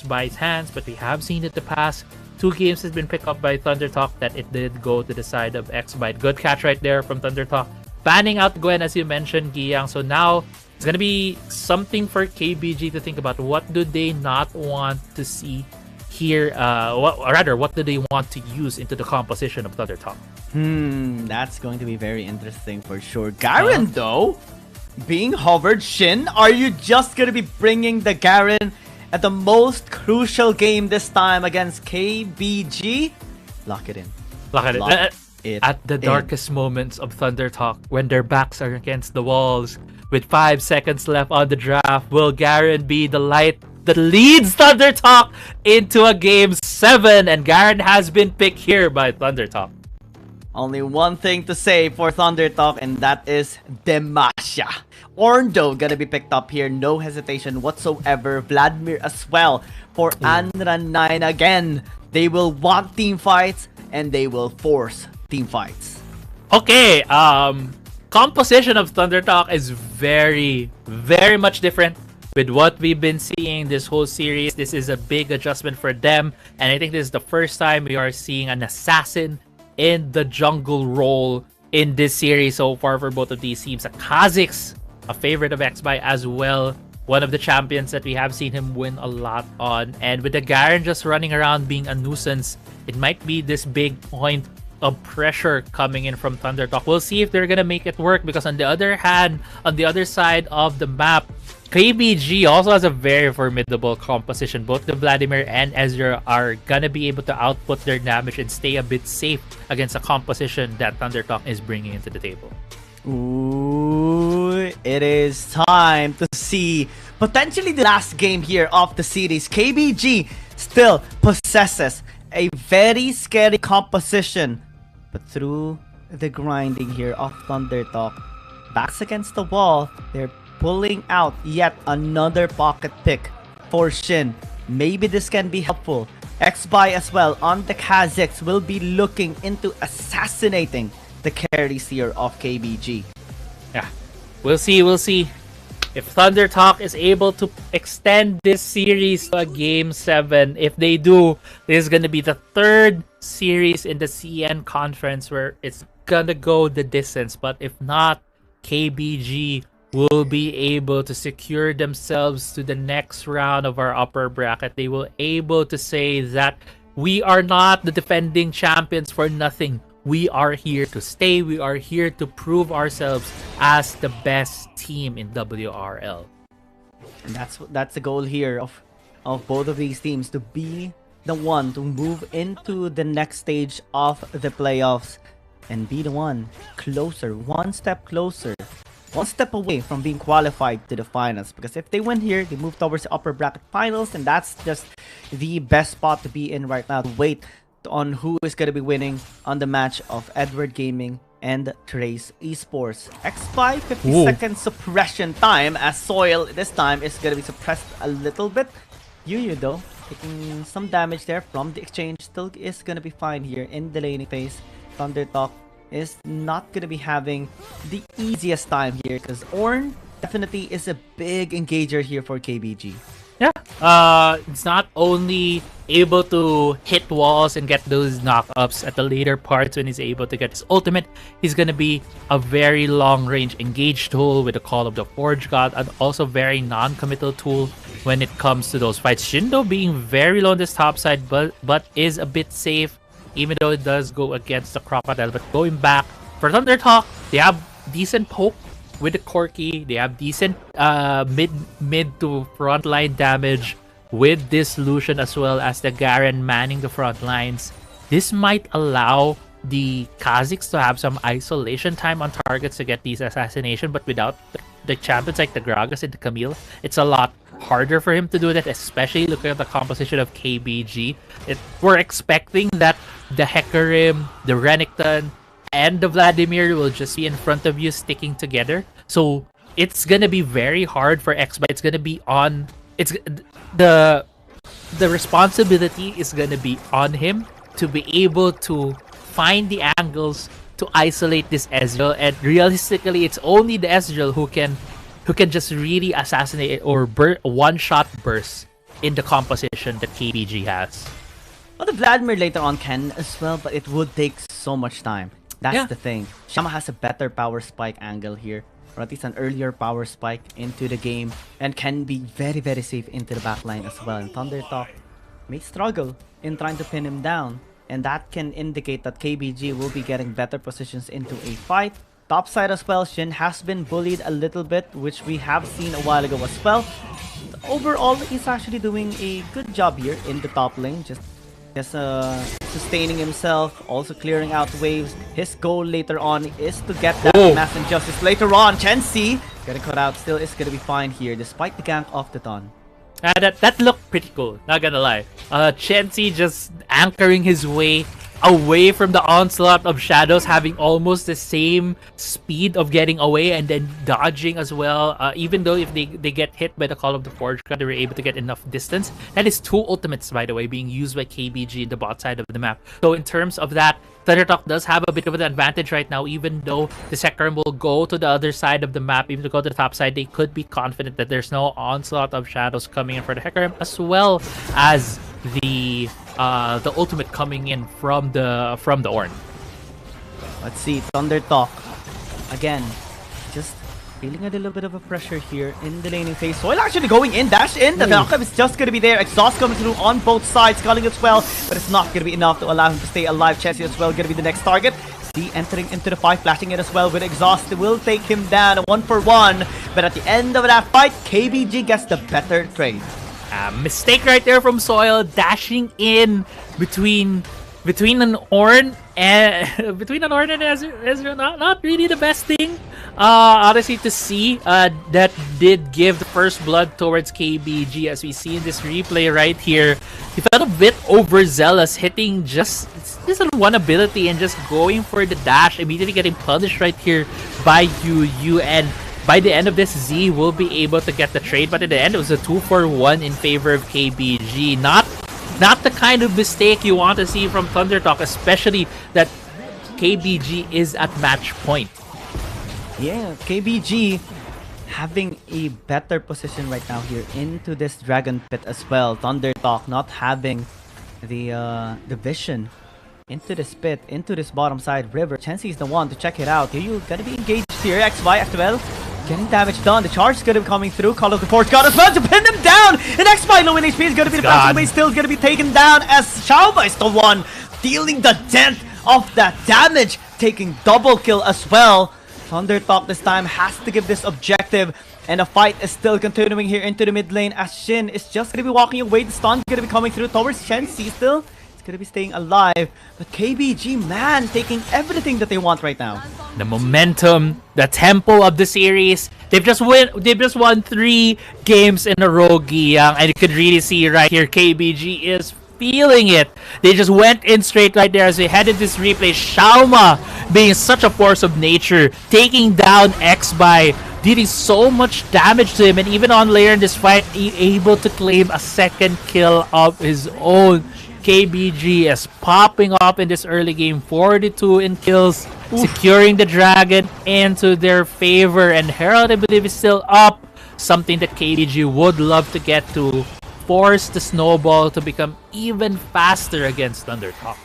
XByte's hands, but we have seen it the past 2 games has been picked up by ThunderTalk that it did go to the side of XByte. Good catch right there from ThunderTalk. Banning out Gwen, as you mentioned, Giyang. So now it's going to be something for KBG to think about. What do they not want to see here? What do they want to use into the composition of ThunderTalk? That's going to be very interesting for sure. Garen, though, being hovered. Shin, are you just going to be bringing the Garen at the most crucial game this time against KBG? Lock it in. Lock it at the darkest moments of ThunderTalk, when their backs are against the walls, with 5 seconds left on the draft, will Garen be the light that leads ThunderTalk into a Game 7? And Garen has been picked here by ThunderTalk. Only one thing to say for ThunderTalk, and that is Demasha. Orndo gonna be picked up here, no hesitation whatsoever. Vladimir as well for Anra9 again. They will want team fights, and they will force team fights. Okay, composition of ThunderTalk is very, very much different with what we've been seeing this whole series. This is a big adjustment for them, and I think this is the first time we are seeing an assassin in the jungle role in this series so far for both of these teams. Kha'Zix, a favorite of XByte as well, one of the champions that we have seen him win a lot on. And with the Garen just running around being a nuisance, it might be this big point of pressure coming in from ThunderTalk. We'll see if they're gonna make it work, because on the other hand, on the other side of the map, KBG also has a very formidable composition. Both the Vladimir and Ezreal are gonna be able to output their damage and stay a bit safe against a composition that ThunderTalk is bringing into the table. Ooh, it is time to see potentially the last game here of the series. KBG still possesses a very scary composition, but through the grinding here of ThunderTalk, backs against the wall, they're pulling out yet another pocket pick for Shin. Maybe this can be helpful. XByte as well on the Kha'Zix will be looking into assassinating the carries here of KBG. Yeah, we'll see. If ThunderTalk is able to extend this series to a Game 7, if they do, this is going to be the 3rd series in the CN conference where it's going to go the distance. But if not, KBG will be able to secure themselves to the next round of our upper bracket. They will able to say that we are not the defending champions for nothing. We are here to stay. We are here to prove ourselves as the best team in WRL. And that's the goal here of both of these teams, to be the one to move into the next stage of the playoffs and be the one closer, one step closer, one step away from being qualified to the finals. Because if they win here, they move towards the upper bracket finals, and that's just the best spot to be in right now. Wait on who is going to be winning on the match of Edward Gaming and Trace Esports. XByte 50-second suppression time, as Soil this time is going to be suppressed a little bit. Yu though, taking some damage there from the exchange, still is going to be fine here in the laning phase. ThunderTalk is not going to be having the easiest time here, because Ornn definitely is a big engager here for KBG. Yeah, it's not only able to hit walls and get those knockups at the later parts when he's able to get his ultimate. He's going to be a very long-range engage tool with the Call of the Forge God, and also very non-committal tool when it comes to those fights. Shindo being very low on this top side, but is a bit safe, even though it does go against the Crocodile. But going back, for ThunderTalk, they have decent poke with the Corki. They have decent mid to front line damage with this Lucian, as well as the Garen manning the front lines. This might allow the Kha'Zix to have some isolation time on targets to get these assassination, but without the champions like the Gragas and the Camille, it's a lot harder for him to do that, especially looking at the composition of KBG. We're expecting that the Hecarim, the Renekton, and the Vladimir will just be in front of you sticking together. So it's gonna be very hard for XByte. It's gonna be on. The responsibility is gonna be on him to be able to find the angles to isolate this Ezreal. And realistically, it's only the Ezreal who can just really assassinate it, or one-shot burst in the composition that KBG has. Well, the Vladimir later on can as well, but it would take so much time. That's the thing. Shama has a better power spike angle here, or at least an earlier power spike into the game, and can be very, very safe into the backline as well. And Thundertalk may struggle in trying to pin him down, and that can indicate that KBG will be getting better positions into a fight. Top side as well, Shin has been bullied a little bit, which we have seen a while ago as well. Overall, he's actually doing a good job here in the top lane, just sustaining himself, also clearing out waves. His goal later on is to get that mass injustice. Later on, Chensi getting cut out, still is gonna be fine here, despite the gank of the Ton. That looked pretty cool, not gonna lie. Chensi just anchoring his way away from the onslaught of shadows, having almost the same speed of getting away and then dodging as well. Even though if they get hit by the Call of the Forge God, they were able to get enough distance. That is 2 ultimates, by the way, being used by KBG in the bot side of the map. So in terms of that, Thundertalk does have a bit of an advantage right now, even though the Sekram will go to the other side of the map, even to go to the top side. They could be confident that there's no onslaught of shadows coming in for the Hecarim, as well as the ultimate coming in from the Ornn. Let's see, Thundertalk again, just feeling a little bit of a pressure here in the laning phase. Soil actually going in, dash in. The knockup is just going to be there. Exhaust coming through on both sides, sculling as well, but it's not going to be enough to allow him to stay alive. Chessie as well going to be the next target. Z entering into the fight, flashing it as well with Exhaust. It will take him down 1-for-1, but at the end of that fight, KBG gets the better trade. Mistake right there from Soil, dashing in between an Ornn and Ezreal. Not really the best thing, honestly, to see. That did give the first blood towards KBG, as we see in this replay right here. He felt a bit overzealous, hitting just on one ability and just going for the dash, immediately getting punished right here by Yu, and by the end of this, Z will be able to get the trade, but at the end, it was a 2-for-1 in favor of KBG. Not the kind of mistake you want to see from Thundertalk, especially that KBG is at match point. Yeah, KBG having a better position right now here into this Dragon Pit as well. Thundertalk not having the vision into this pit, into this bottom side river. Chensi is the one to check it out. You gonna be engaged here. XY as well, getting damage done. The charge is gonna be coming through. Call of the Forge God as well to pin him down. And XY low in HP is gonna be the bouncing away, still gonna be taken down as Xiaoma is the one dealing the dent of that damage, taking double kill as well. Thundertalk this time has to give this objective, and the fight is still continuing here into the mid lane as Shin is just gonna be walking away. The stun is gonna be coming through towards Chensi still. Gonna be staying alive, but KBG, man, taking everything that they want right now. The momentum, the tempo of the series. They've just won 3 games in a row, Giyang, and you could really see right here KBG is feeling it. They just went in straight right there as we headed this replay. Xiaoma being such a force of nature, taking down XBY, dealing so much damage to him, and even on later in this fight, able to claim a second kill of his own. KBG is popping off in this early game, 42 in kills, securing the dragon into their favor, and Herald, I believe, is still up, something that KBG would love to get to, force the snowball to become even faster against Thundertalk.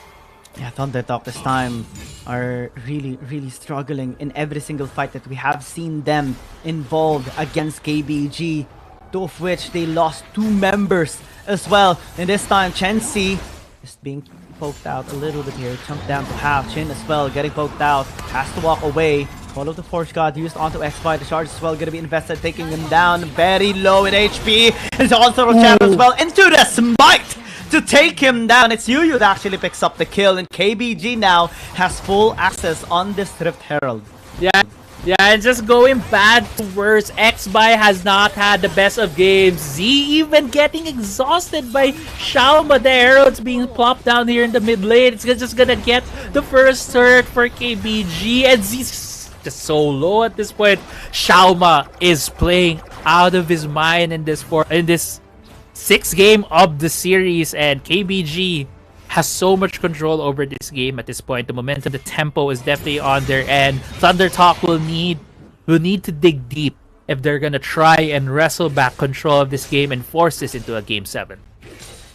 Yeah, Thundertalk this time are really struggling in every single fight that we have seen them involved against KBG, 2 of which they lost 2 members as well. And this time, Chensi is being poked out a little bit here. Jumped down to half. Chin as well, getting poked out. Has to walk away. Call of the Forge God used onto XY. The charge as well, gonna be invested, taking him down. Very low in HP. There's also a shadow as well into the smite to take him down. It's Yu that actually picks up the kill, and KBG now has full access on this Rift Herald. Yeah, and just going bad to worse. XBY has not had the best of games. Z even getting exhausted by Xiaoma. The Herald's being plopped down here in the mid lane. It's just gonna get the first turret for KBG, and Z's just so low at this point. Xiaoma is playing out of his mind in this 6th game of the series, and KBG has so much control over this game at this point. The momentum, the tempo is definitely on their end. Thundertalk will need to dig deep if they're gonna try and wrestle back control of this game and force this into a Game 7.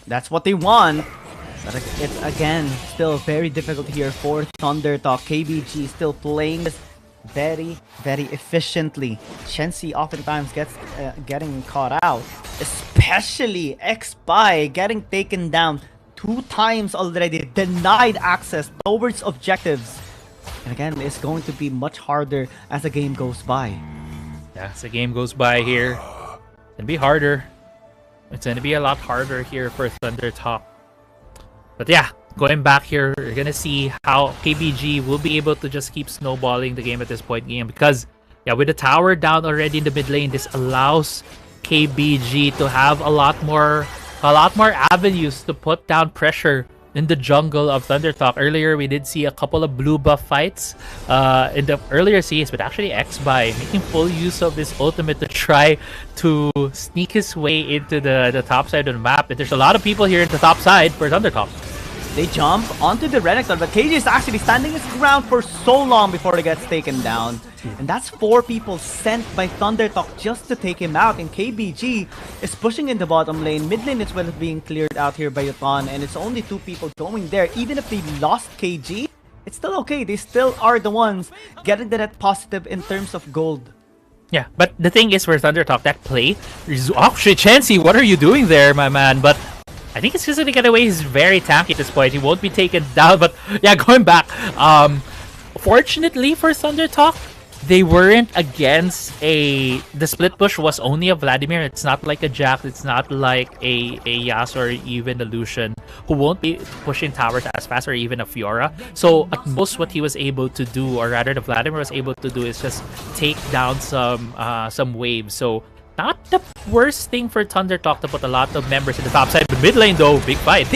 That's what they want. But it's again still very difficult here for ThunderTalk. KBG still playing this very, very efficiently. Shensi oftentimes gets getting caught out, especially Xby getting taken down 2 times already, denied access towards objectives. And again, it's going to be much harder as the game goes by. Yeah, as the game goes by here, it's gonna be harder. It's gonna be a lot harder here for ThunderTalk. But yeah, going back here, you're gonna see how KBG will be able to just keep snowballing the game at this point in the game, because yeah, with the tower down already in the mid lane, this allows KBG to have a lot more avenues to put down pressure in the jungle of ThunderTalk. Earlier, we did see a couple of blue buff fights in the earlier series, but actually Xby making full use of this ultimate to try to sneak his way into the top side of the map. And there's a lot of people here at the top side for ThunderTalk. They jump onto the Renekton, but KG is actually standing his ground for so long before he gets taken down. And that's 4 people sent by ThunderTalk just to take him out. And KBG is pushing in the bottom lane. Mid lane is well being cleared out here by Yutan, and it's only 2 people going there. Even if they lost KG, it's still okay. They still are the ones getting the net positive in terms of gold. Yeah, but the thing is for ThunderTalk, that play is actually Chansey, what are you doing there, my man? But I think it's just gonna get away. He's very tanky at this point. He won't be taken down. But yeah, going back. Fortunately for ThunderTalk, they weren't against the split push was only a Vladimir. It's not like a Jax. It's not like a Yas or even a Lucian who won't be pushing towers as fast, or even a Fiora. So at most, what he was able to do, or rather the Vladimir was able to do, is just take down some waves. So not the worst thing for ThunderTalk to put a lot of members in the top side. But mid lane though, big fight.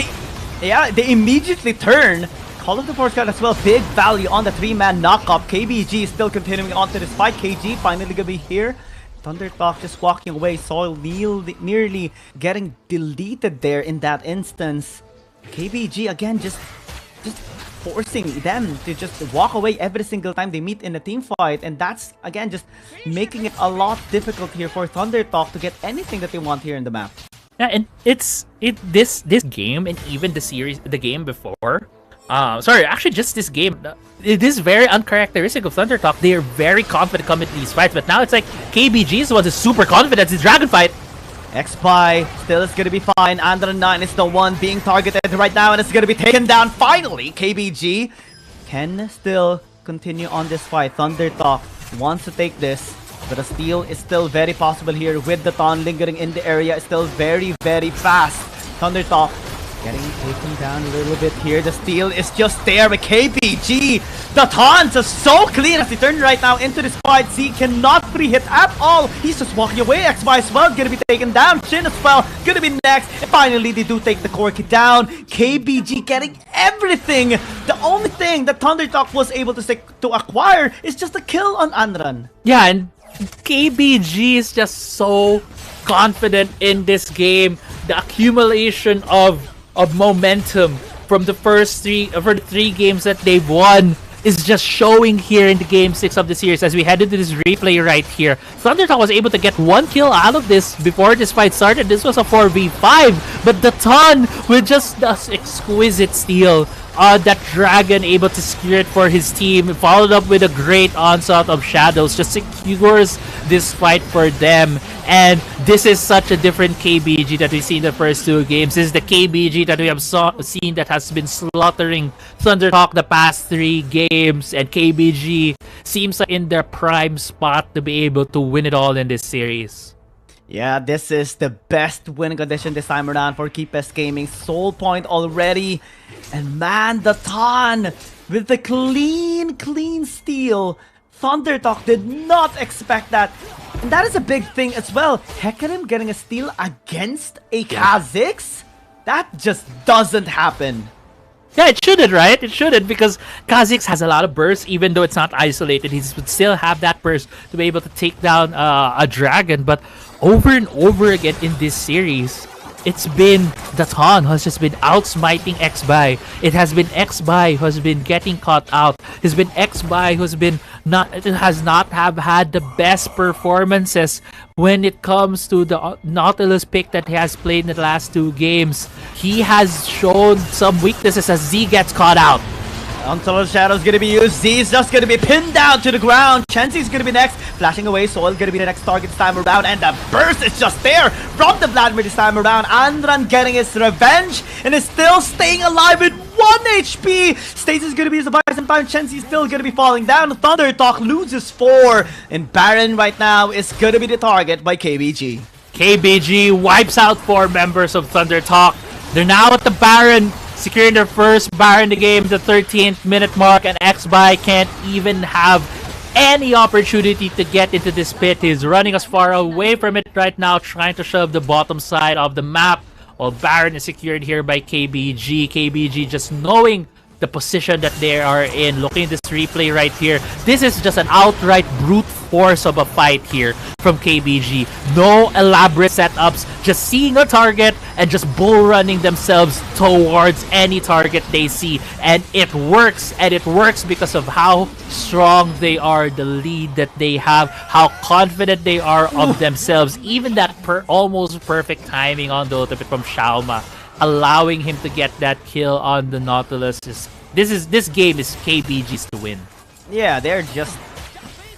They immediately turn. Call of the Force Guard as well. Big value on the 3-man knockup. KBG is still continuing on to this fight. KG finally gonna be here. ThunderTalk just walking away. Soil nearly getting deleted there in that instance. KBG again just forcing them to just walk away every single time they meet in a team fight, and that's again just making it a lot difficult here for ThunderTalk to get anything that they want here in the map. Yeah, and this game, and even the game before. Sorry, actually just this game. It is very uncharacteristic of ThunderTalk. They are very confident coming to these fights, but now it's like KBG is the one who's super confident. It's Dragon Fight. Xby still is gonna be fine. Andra9 is the one being targeted right now, and it's gonna be taken down finally. KBG can still continue on this fight. ThunderTalk wants to take this, but a steal is still very possible here with the Ton lingering in the area. It's still very, very fast. ThunderTalk getting taken down a little bit here. The steal is just there with KBG. The taunts are so clean as he turned right now into this fight. Z cannot free hit at all. He's just walking away. Xby as well gonna be taken down. Shin as well gonna be next. And finally they do take the Corki down. KBG getting everything. The only thing that ThunderTalk was able to acquire is just a kill on Anran. Yeah, and KBG is just so confident in this game. The accumulation of momentum from the first 3 games that they've won is just showing here in the game 6 of the series as we head into this replay right here. ThunderTalk was able to get 1 kill out of this before this fight started. This was a 4v5, but the Ton with just this exquisite steal. That Dragon able to secure it for his team, followed up with a great onslaught of Shadows, just secures this fight for them. And this is such a different KBG that we've seen the first 2 games. This is the KBG that we have seen that has been slaughtering ThunderTalk the past 3 games, and KBG seems like in their prime spot to be able to win it all in this series. Yeah, this is the best winning condition this time around for Keepest Gaming. Soul point already. And man, the Ton with the clean steal. ThunderTalk did not expect that. And that is a big thing as well. Hecarim getting a steal against a Kha'Zix? That just doesn't happen. Yeah, it shouldn't, right? It shouldn't, because Kha'Zix has a lot of burst, even though it's not isolated. He would still have that burst to be able to take down a dragon. But over and over again in this series, it's been the Ton who has just been outsmiting Xby. It has been Xby who has been getting caught out. It's been Xby who has been has not have had the best performances when it comes to the Nautilus pick that he has played in the last 2 games. He has shown some weaknesses as Z gets caught out. Until Shadow's gonna be used, Z's just gonna be pinned down to the ground. Chenzi's gonna be next, flashing away. Soil gonna be the next target this time around, and the burst is just there from the Vladimir this time around. Andran getting his revenge and is still staying alive with 1 HP. Stasis gonna be used by some time. Chenzi's still gonna be falling down. Thunder Talk loses 4, and Baron right now is gonna be the target by KBG. KBG wipes out 4 members of Thunder Talk. They're now at the Baron, securing their first Baron in the game, the 13th minute mark, and XBY can't even have any opportunity to get into this pit. He's running as far away from it right now, trying to shove the bottom side of the map, while Baron is secured here by KBG. KBG just knowing the position that they are in. Looking at this replay right here, this is just an outright brute force of a fight here from KBG. No elaborate setups, just seeing a target and just bull running themselves towards any target they see, and it works because of how strong they are, the lead that they have, how confident they are of themselves. Even that almost perfect timing on the ultimate from Xiaoma, allowing him to get that kill on the Nautilus. This game is KBG's to win. Yeah, they're just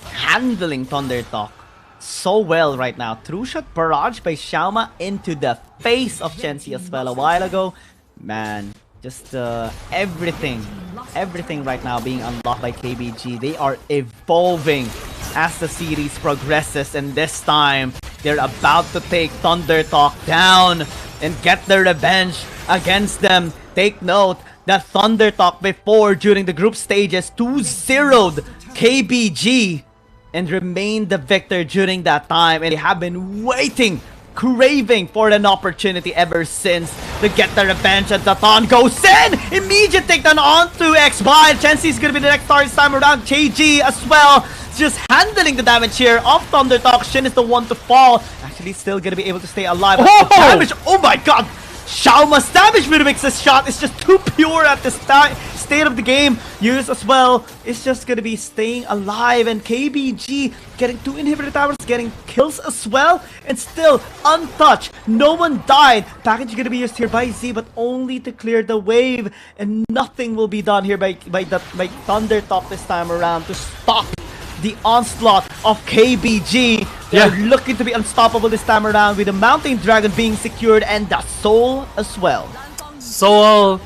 handling Thunder Talk so well right now. True shot barrage by Xiaoma into the face of Chenzi as well a while ago. Man, just everything right now being unlocked by KBG. They are evolving as the series progresses, and this time they're about to take Thunder Talk down and get their revenge against them. Take note that Thunder Talk before, during the group stages, 2-0'd KBG and remained the victor during that time, and they have been waiting, craving for an opportunity ever since to get the revenge. And Dathon goes in! Immediate takedown onto XBY. Chenzi's gonna be the next target this time around. KG as well, just handling the damage here of Thunder Talk. Shin is the one to fall. Actually still gonna be able to stay alive. Oh! The damage, oh my god! Xiaoma's damage Mix's shot is just too pure at this state of the game. Use as well is just gonna be staying alive, and KBG getting 2 inhibitor towers, getting kills as well, and still untouched. No one died. Package gonna be used here by Z, but only to clear the wave, and nothing will be done here by Thunder Talk this time around to stop the onslaught of KBG. They're looking to be unstoppable this time around, with the Mountain Dragon being secured and the Soul as well. Soul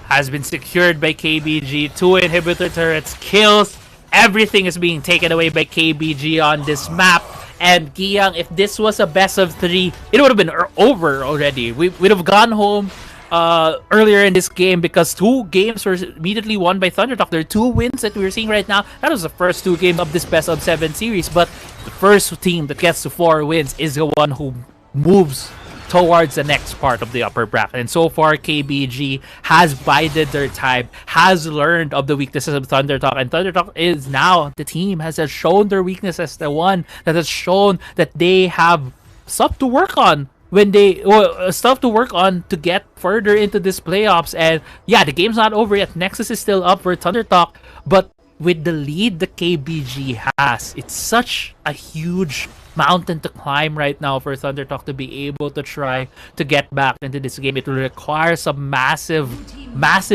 has been secured by KBG. 2 inhibitor turrets, kills. Everything is being taken away by KBG on this map. And Giyang, if this was a best of 3, it would have been over already. We would have gone home earlier in this game, because 2 games were immediately won by Thunder Talk. There are 2 wins that we're seeing right now. That was the first 2 games of this best of 7 series, but the first team that gets to 4 wins is the one who moves towards the next part of the upper bracket. And so far, KBG has bided their time, has learned of the weaknesses of Thunder Talk, and Thunder Talk is now the team has shown their weaknesses, the one that has shown that they have stuff to work on when they stuff to work on to get further into this playoffs. And yeah, the game's not over yet. Nexus is still up for Thunder Talk, but with the lead the KBG has, it's such a huge mountain to climb right now for Thunder Talk to be able to try to get back into this game. It will require some massive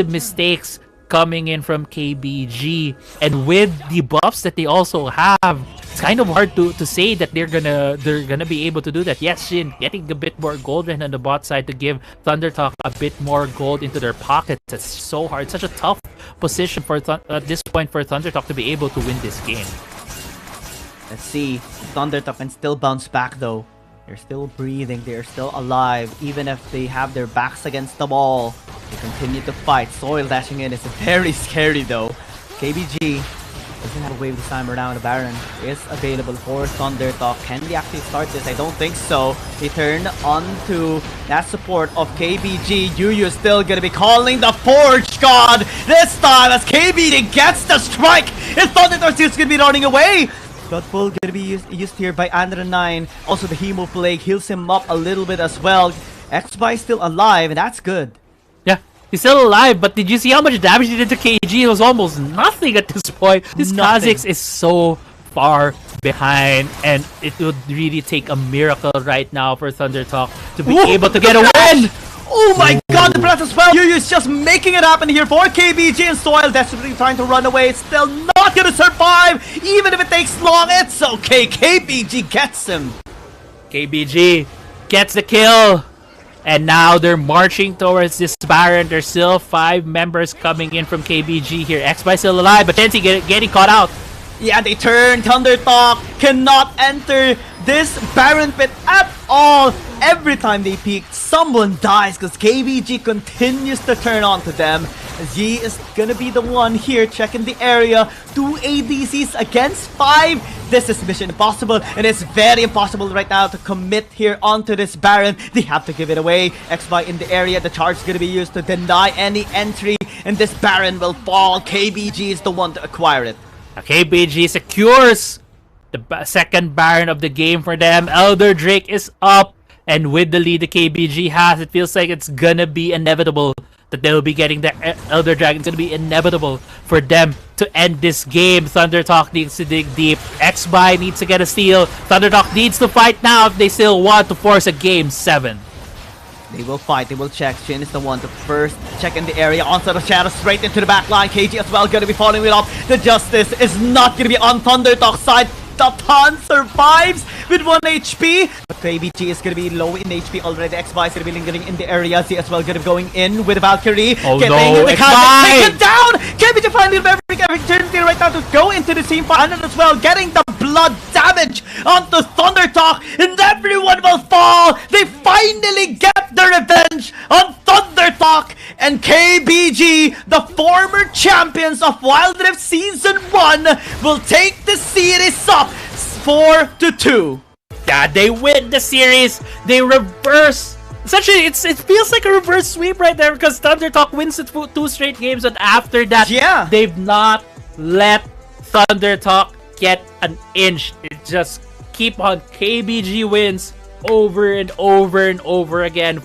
mistakes coming in from KBG, and with the buffs that they also have, it's kind of hard to say that they're gonna be able to do that. Yes, Shin getting a bit more gold on the bot side to give Thunder Talk a bit more gold into their pockets. It's so hard, such a tough position for at this point for Thunder Talk to be able to win this game. Let's see, Thunder Talk can still bounce back though. They're still breathing, they're still alive, even if they have their backs against the wall. They continue to fight. Soil dashing in is very scary though. KBG doesn't have a wave this time around. The Baron is available for Thunder Talk. Can they actually start this? I don't think so. They turn onto that support of KBG. Yuyu is still gonna be calling the Forge God this time as KBG gets the strike, and Thunder Talk is gonna be running away. Bloodful gonna be used here by Andra 9. Also the Hemoplague heals him up a little bit as well. XBY still alive, and that's good. Yeah, He's still alive, but did you see how much damage he did to KG? It was almost nothing at this point. This Kha'Zix is so far behind, and it would really take a miracle right now for ThunderTalk to be able to get a win. Oh my god, the blast as well! Yu's just making it happen here for KBG, and Soil desperately trying to run away. It's still not gonna survive, even if it takes long. It's okay, KBG gets him. KBG gets the kill. And now they're marching towards this Baron. There's still 5 members coming in from KBG here. X-By still alive, but Tensi getting caught out. Yeah, they turn. ThunderTalk cannot enter this Baron pit at all. Every time they peek, someone dies because KBG continues to turn on to them. As he is gonna be the one here checking the area. 2 ADCs against 5. This is mission impossible, and it's very impossible right now to commit here onto this Baron. They have to give it away. X-By in the area. The charge is gonna be used to deny any entry, and this Baron will fall. KBG is the one to acquire it. KBG secures the second Baron of the game for them. Elder Drake is up, and with the lead the KBG has, it feels like it's gonna be inevitable that they'll be getting the Elder Dragon. It's gonna be inevitable for them to end this game. ThunderTalk needs to dig deep. X-By needs to get a steal. ThunderTalk needs to fight now if they still want to force a game 7. They will fight, they will check. Shin is the one to first check in the area. Onset of Shadow straight into the back line. KG as well gonna be following it up. The Justice is not gonna be on ThunderTalk's side. Tatan survives with 1 HP, but KBG is gonna be low in HP already. X-By is gonna be lingering in the area. Z as well gonna be going in with Valkyrie. Oh getting no, the X-By! taken down! KBG finally every opportunity right now to go into the team fight, and as well getting the blood damage onto ThunderTalk, and everyone will fall. They finally get the revenge on ThunderTalk, and KBG, the former champions of Wild Rift Season 1, will take the series up 4-2. Yeah, they win the series. They reverse. Essentially, it feels like a reverse sweep right there because ThunderTalk wins it for 2 straight games, and after that, yeah, they've not let ThunderTalk get an inch. It just keep on. KBG wins over and over and over again.